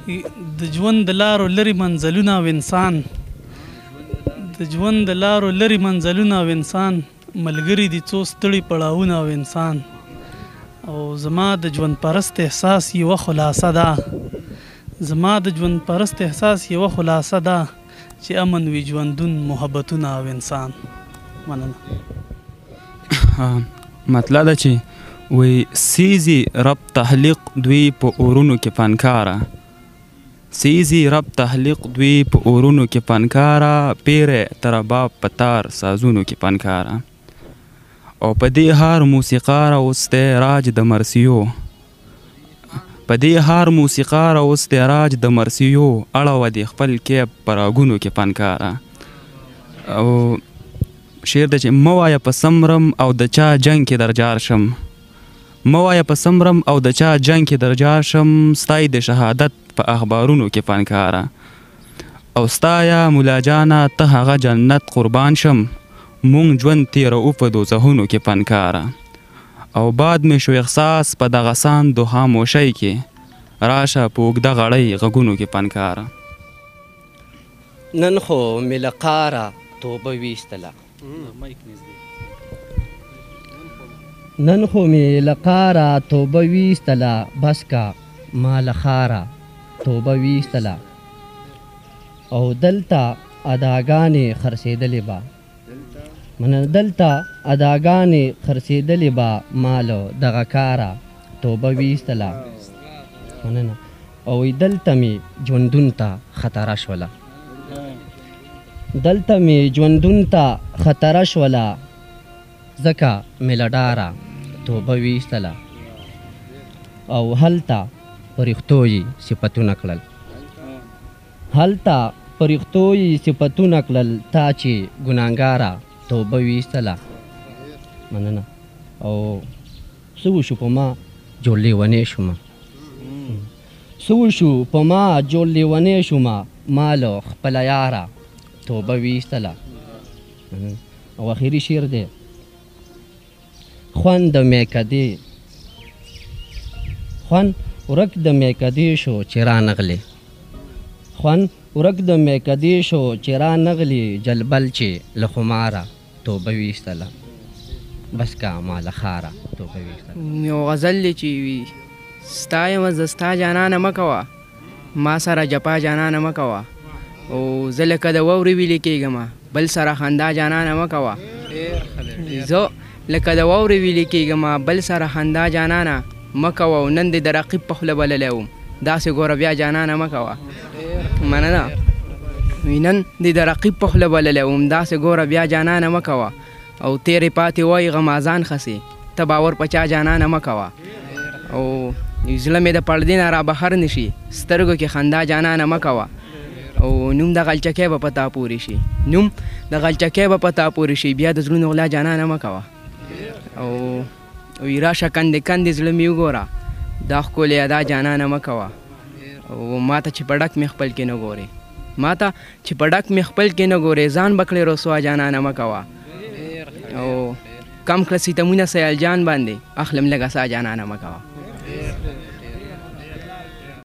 د ژوند د لارو لرې منزلونه او انسان د ژوند د لارو لرې منزلونه او انسان ملګري دي څو ستړي پړاوونه او انسان او زما د ژوند پرست احساس یوه خلاصه ده زما د ژوند پرست احساس یوه خلاصه ده چې امن وي ژوندون محبتونه او انسان. مننه. مطلب ده چې وی سیزی رب تحلیق دوی په اورونو کې فنکاره سیزی رب تحلیق دوی په اورونو کې فنکاره پیره ترباب پتار سازونو کې فنکاره او په دې هار موسیقار اوسته راج د مرسیو په دې هار موسیقار اوسته راج د مرسیو اړه د خپل کې پراګونو کې فنکاره او شعر د چې موایا په سمرم او د چا جنگ کې درجار شم موایا په سمرم او د چا جنگ کې درجار شم ستای د شهادت په اخبارونو کې فنکاره او ستایا مولا جانا ته هغه جنت قربان شم مونږ ژوند تیره او په دوزخونو کې فنکاره او بعد مې شو احساس په دغه سان د خاموشۍ کې راشه په اوږده غړۍ غږونو کې فنکاره. نن خو مې له قاره توبه ویستله نن خو مې له قاره توبه ویستله بس کا ما له خاره توبه ویستله او دلته اداګانې خرڅېدلې به دلته اداګانې خرڅېدلې به ما له دغه کاره توبه ویستله مننه او دلته مې ژوندون ته خطره شوله دلته مې ژوندون ته خطره شوله ځکه مې له ډاره توبه ویستله او هلته پرښتو یې صفتونه کړل هلته پرښتو یې صفتونه کړل تا چې ګناهګاره توبه ویستله مننه او څه وشو په ما جوړ لیونی شومه څه وشو په ما جوړ لیونی شومه ما له خپله یاره توبه ویستله او اخري شعر دی خوند د میکدې خوند ورک د میکدې شو چې رانغلې خوند ورک د میکدې شو چې رانغلې جلبل چې له خماره توبه ویستله بس کا ما له خاره توبه ویستله. یو غزل دی چې وي ستا یم زه ستا جانانه مه کوه ما سره جپا جانانه مه کوه او زه لکه د واورې ویلې کېږم بل سره خندا جانانه مه کوه زه لکه د واورې ویلې کېږم بل سره خندا جانانه مه کوه او نن دې د رقیب په خوله بللی وم داسې ګوره بیا جانانه مه کوه. مننه. نن دې د رقیب په خوله بللی وم داسې ګوره بیا جانانه مه کوه او تیرې پاتې وایي غمازان خسې ته باور په چا جانانه مه کوه او زړه مې د پردې نه را بهر نه شي سترګو کې خندا جانانه مه کوه او نوم د غلچکی به په تا پورې شي نوم د غلچکی به په تا پورې شي بیا د زړونو غلا جانانه مه کوه او راشه کندې کندې زړه مې وګوره دا ښکلې ادا جانانه مه کوه او ماته چې په ډک مې خپل کې نه ګورې ماته چې په ډک مې خپل کې نه ګورې ځان به کړې رسوا جانانه مه کوه او کم کړه ستمونه سیال جان باندې اخلم لږه سا جانانه مه کوه.